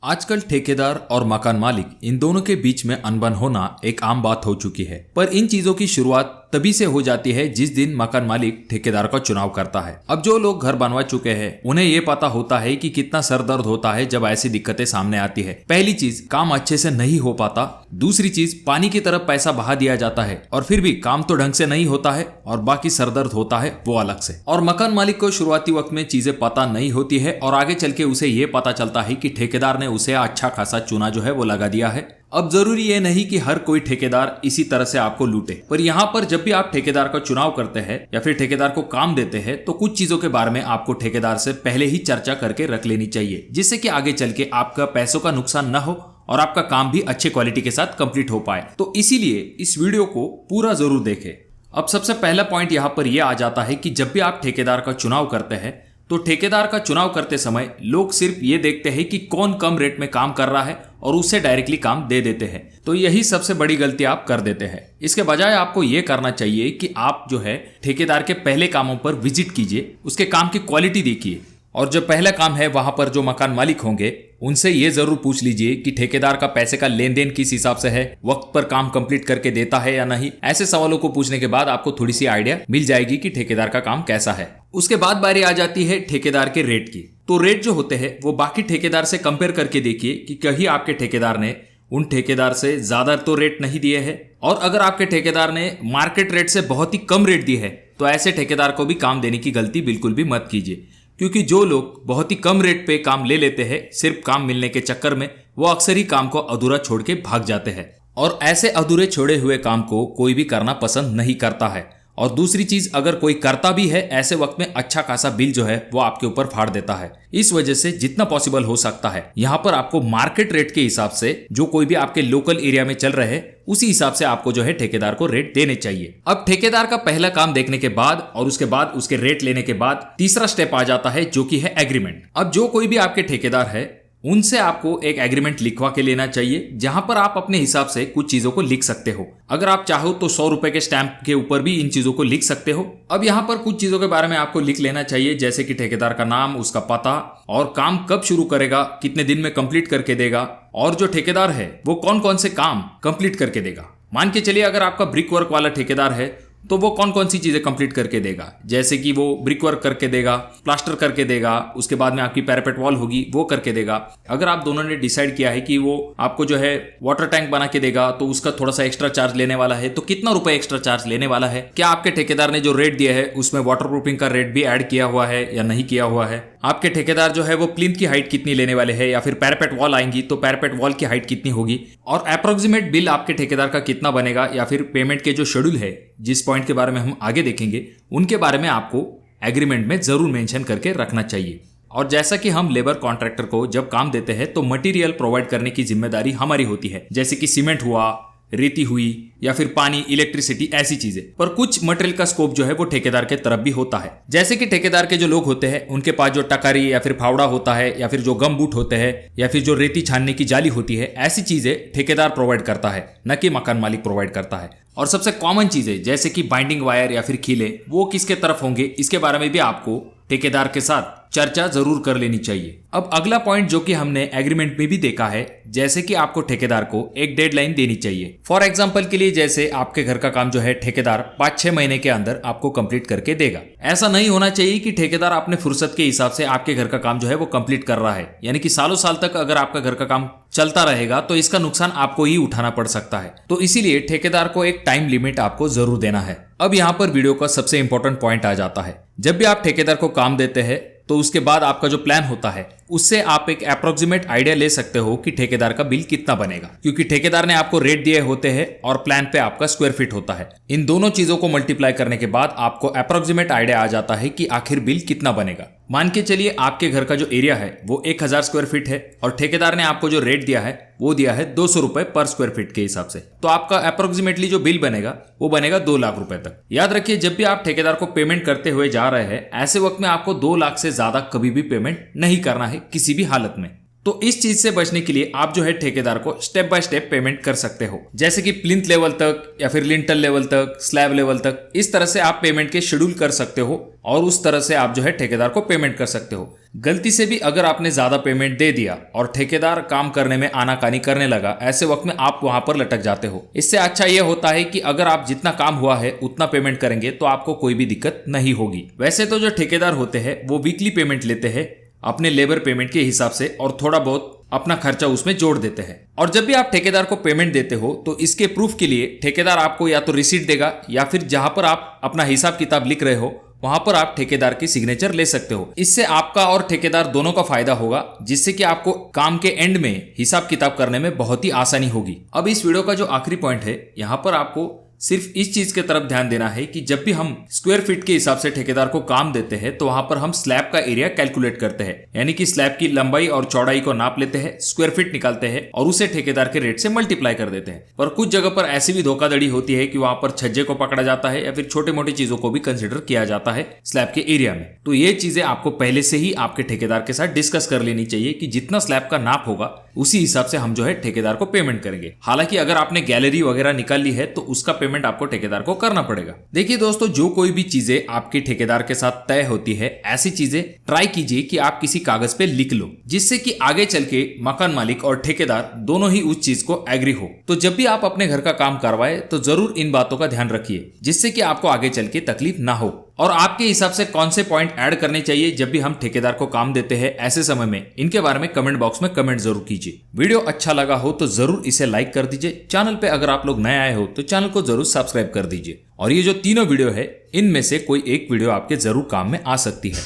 आजकल ठेकेदार और मकान मालिक इन दोनों के बीच में अनबन होना एक आम बात हो चुकी है। पर इन चीजों की शुरुआत तभी से हो जाती है जिस दिन मकान मालिक ठेकेदार का चुनाव करता है। अब जो लोग घर बनवा चुके हैं उन्हें ये पता होता है कि कितना सर दर्द होता है जब ऐसी दिक्कतें सामने आती है। पहली चीज, काम अच्छे से नहीं हो पाता। दूसरी चीज, पानी की तरफ पैसा बहा दिया जाता है और फिर भी काम तो ढंग से नहीं होता है और बाकी सर दर्द होता है वो अलग से। और मकान मालिक को शुरुआती वक्त में चीजें पता नहीं होती है और आगे चल के उसे ये पता चलता है कि ठेकेदार ने उसे अच्छा खासा चूना जो है वो लगा दिया है। अब जरूरी ये नहीं कि हर कोई ठेकेदार इसी तरह से आपको लूटे, पर यहाँ पर जब भी आप ठेकेदार का चुनाव करते हैं या फिर ठेकेदार को काम देते हैं तो कुछ चीजों के बारे में आपको ठेकेदार से पहले ही चर्चा करके रख लेनी चाहिए, जिससे कि आगे चल के आपका पैसों का नुकसान न हो और आपका काम भी अच्छे क्वालिटी के साथ कंप्लीट हो पाए। तो इसीलिए इस वीडियो को पूरा जरूर देखें। अब सबसे पहला पॉइंट यहाँ पर यह आ जाता है कि जब भी आप ठेकेदार का चुनाव करते हैं तो ठेकेदार का चुनाव करते समय लोग सिर्फ ये देखते हैं कि कौन कम रेट में काम कर रहा है और उससे डायरेक्टली काम दे देते हैं। तो यही सबसे बड़ी गलती आप कर देते हैं। इसके बजाय आपको ये करना चाहिए कि आप जो है ठेकेदार के पहले कामों पर विजिट कीजिए, उसके काम की क्वालिटी देखिए और जो पहला काम है वहां पर जो मकान मालिक होंगे उनसे ये जरूर पूछ लीजिए कि ठेकेदार का पैसे का लेन देन किस हिसाब से है, वक्त पर काम कंप्लीट करके देता है या नहीं। ऐसे सवालों को पूछने के बाद आपको थोड़ी सी आइडिया मिल जाएगी कि ठेकेदार का काम कैसा है। उसके बाद बारी आ जाती है ठेकेदार के रेट की। तो रेट जो होते हैं वो बाकी ठेकेदार से कंपेयर करके देखिए कि कहीं आपके ठेकेदार ने उन ठेकेदार से ज्यादा तो रेट नहीं दिए है, और अगर आपके ठेकेदार ने मार्केट रेट से बहुत ही कम रेट दी है तो ऐसे ठेकेदार को भी काम देने की गलती बिल्कुल भी मत कीजिए, क्योंकि जो लोग बहुत ही कम रेट पे काम ले लेते हैं सिर्फ काम मिलने के चक्कर में, वो अक्सर ही काम को अधूरा छोड़ के भाग जाते हैं और ऐसे अधूरे छोड़े हुए काम को कोई भी करना पसंद नहीं करता है। और दूसरी चीज, अगर कोई करता भी है ऐसे वक्त में अच्छा खासा बिल जो है वो आपके ऊपर फाड़ देता है। इस वजह से जितना पॉसिबल हो सकता है यहाँ पर आपको मार्केट रेट के हिसाब से जो कोई भी आपके लोकल एरिया में चल रहे हैं उसी हिसाब से आपको जो है ठेकेदार को रेट देने चाहिए। अब ठेकेदार का पहला काम देखने के बाद और उसके बाद उसके रेट लेने के बाद तीसरा स्टेप आ जाता है जो कि है एग्रीमेंट। अब जो कोई भी आपके ठेकेदार है उनसे आपको एक एग्रीमेंट लिखवा के लेना चाहिए, जहां पर आप अपने हिसाब से कुछ चीजों को लिख सकते हो। अगर आप चाहो तो 100 रुपए के स्टैंप के ऊपर भी इन चीजों को लिख सकते हो। अब यहाँ पर कुछ चीजों के बारे में आपको लिख लेना चाहिए, जैसे कि ठेकेदार का नाम, उसका पता और काम कब शुरू करेगा, कितने दिन में कंप्लीट करके देगा, और जो ठेकेदार है वो कौन कौन से काम कंप्लीट करके देगा। मान के चलिए अगर आपका ब्रिक वर्क वाला ठेकेदार है तो वो कौन कौन सी चीजें कंप्लीट करके देगा, जैसे कि वो ब्रिक वर्क करके देगा, प्लास्टर करके देगा, उसके बाद में आपकी पैरापेट वॉल होगी वो करके देगा। अगर आप दोनों ने डिसाइड किया है कि वो आपको जो है वाटर टैंक बना के देगा तो उसका थोड़ा सा एक्स्ट्रा चार्ज लेने वाला है, तो कितना रुपए एक्स्ट्रा चार्ज लेने वाला है, क्या आपके ठेकेदार ने जो रेट दिया है उसमें वाटर प्रूफिंग का रेट भी ऐड किया हुआ है या नहीं किया हुआ है, आपके ठेकेदार जो है वो प्लिंथ की हाइट कितनी लेने वाले हैं, या फिर पैरापेट वॉल आएंगी तो पैरापेट वॉल की हाइट कितनी होगी, और अप्रोक्सीमेट बिल आपके ठेकेदार का कितना बनेगा, या फिर पेमेंट के जो शेड्यूल है जिस पॉइंट के बारे में हम आगे देखेंगे उनके बारे में आपको एग्रीमेंट में जरूर मेंशन करके रखना चाहिए। और जैसा कि हम लेबर कॉन्ट्रैक्टर को जब काम देते हैं तो मटेरियल प्रोवाइड करने की जिम्मेदारी हमारी होती है, जैसे कि सीमेंट हुआ, रेती हुई, या फिर पानी, इलेक्ट्रिसिटी, ऐसी चीजें। पर कुछ मटेरियल का स्कोप जो है वो ठेकेदार के तरफ भी होता है, जैसे कि ठेकेदार के जो लोग होते हैं उनके पास जो टकारी या फिर फावड़ा होता है, या फिर जो गम बूट होते हैं, या फिर जो रेती छानने की जाली होती है, ऐसी चीजें ठेकेदार प्रोवाइड करता है, न कि मकान मालिक प्रोवाइड करता है। और सबसे कॉमन चीजें जैसे कि बाइंडिंग वायर या फिर खीले वो किसके तरफ होंगे, इसके बारे में भी आपको ठेकेदार के साथ चर्चा जरूर कर लेनी चाहिए। अब अगला पॉइंट जो कि हमने एग्रीमेंट में भी देखा है, जैसे कि आपको ठेकेदार को एक डेडलाइन देनी चाहिए। फॉर एग्जांपल के लिए जैसे आपके घर का काम जो है ठेकेदार 5-6 महीने के अंदर आपको कंप्लीट करके देगा। ऐसा नहीं होना चाहिए कि ठेकेदार अपने फुर्सत के हिसाब से आपके घर का काम जो है वो कंप्लीट कर रहा है, यानी कि सालों साल तक अगर आपका घर का काम चलता रहेगा तो इसका नुकसान आपको ही उठाना पड़ सकता है। तो इसीलिए ठेकेदार को एक टाइम लिमिट आपको जरूर देना है। अब यहाँ पर वीडियो का सबसे इंपॉर्टेंट पॉइंट आ जाता है। जब भी आप ठेकेदार को काम देते हैं तो उसके बाद आपका जो प्लान होता है उससे आप एक अप्रोक्सीमेट आइडिया ले सकते हो कि ठेकेदार का बिल कितना बनेगा, क्योंकि ठेकेदार ने आपको रेट दिए होते हैं और प्लान पे आपका स्क्वायर फीट होता है। इन दोनों चीजों को मल्टीप्लाई करने के बाद आपको अप्रोक्सीमेट आइडिया आ जाता है कि आखिर बिल कितना बनेगा। मान के चलिए आपके घर का जो एरिया है वो 1000 स्क्वायर फीट है और ठेकेदार ने आपको जो रेट दिया है वो दिया है 200 रुपए पर स्क्वायर फीट के हिसाब से, तो आपका अप्रोक्सीमेटली जो बिल बनेगा वो बनेगा 2 लाख रुपए तक। याद रखिए, जब भी आप ठेकेदार को पेमेंट करते हुए जा रहे हैं ऐसे वक्त में आपको 2 लाख से ज्यादा कभी भी पेमेंट नहीं करना है किसी भी हालत में। तो इस चीज से बचने के लिए आप जो है ठेकेदार को स्टेप बाय स्टेप पेमेंट कर सकते हो, जैसे कि प्लिंथ लेवल तक या फिर लिंटल लेवल तक, स्लैब लेवल तक। इस तरह से आप पेमेंट के शेड्यूल कर सकते हो और उस तरह से आप जो है ठेकेदार को पेमेंट कर सकते हो। गलती से भी अगर आपने ज्यादा पेमेंट दे दिया और ठेकेदार काम करने में आनाकानी करने लगा, ऐसे वक्त में आप वहां पर लटक जाते हो। इससे अच्छा यह होता है कि अगर आप जितना काम हुआ है उतना पेमेंट करेंगे तो आपको कोई भी दिक्कत नहीं होगी। वैसे तो जो ठेकेदार होते हैं वो वीकली पेमेंट लेते हैं अपने लेबर पेमेंट के हिसाब से और थोड़ा बहुत अपना खर्चा उसमें जोड़ देते हैं। और जब भी आप ठेकेदार को पेमेंट देते हो तो इसके प्रूफ के लिए ठेकेदार आपको या तो रिसीट देगा या फिर जहां पर आप अपना हिसाब किताब लिख रहे हो वहां पर आप ठेकेदार की सिग्नेचर ले सकते हो। इससे आपका और ठेकेदार दोनों का फायदा होगा, जिससे कि आपको काम के एंड में हिसाब किताब करने में बहुत ही आसानी होगी। अब इस वीडियो का जो आखिरी पॉइंट है, यहाँ पर आपको सिर्फ इस चीज के तरफ ध्यान देना है कि जब भी हम स्क्वायर फीट के हिसाब से ठेकेदार को काम देते हैं तो वहां पर हम स्लैब का एरिया कैलकुलेट करते हैं, यानी कि स्लैब की लंबाई और चौड़ाई को नाप लेते हैं, स्क्वायर फीट निकालते हैं और उसे ठेकेदार के रेट से मल्टीप्लाई कर देते हैं। पर कुछ जगह पर ऐसी भी धोखाधड़ी होती है कि वहां पर छज्जे को पकड़ा जाता है या फिर छोटे मोटी चीजों को भी कंसिडर किया जाता है स्लैब के एरिया में। तो ये चीजें आपको पहले से ही आपके ठेकेदार के साथ डिस्कस कर लेनी चाहिए कि जितना स्लैब का नाप होगा उसी हिसाब से हम जो है ठेकेदार को पेमेंट करेंगे। हालांकि अगर आपने गैलरी वगैरह निकाल ली है तो उसका पेमेंट आपको ठेकेदार को करना पड़ेगा। देखिए दोस्तों, जो कोई भी चीजें आपके ठेकेदार के साथ तय होती है, ऐसी चीजें ट्राई कीजिए कि आप किसी कागज पे लिख लो, जिससे कि आगे चल के मकान मालिक और ठेकेदार दोनों ही उस चीज को एग्री हो। तो जब भी आप अपने घर का काम करवाए तो जरूर इन बातों का ध्यान रखिए, जिससे कि आपको आगे चल के तकलीफ ना हो। और आपके हिसाब से कौन से पॉइंट ऐड करने चाहिए जब भी हम ठेकेदार को काम देते हैं ऐसे समय में, इनके बारे में कमेंट बॉक्स में कमेंट जरूर कीजिए। वीडियो अच्छा लगा हो तो जरूर इसे लाइक कर दीजिए। चैनल पे अगर आप लोग नए आए हो तो चैनल को जरूर सब्सक्राइब कर दीजिए। और ये जो तीनों वीडियो है, इनमें से कोई एक वीडियो आपके जरूर काम में आ सकती है।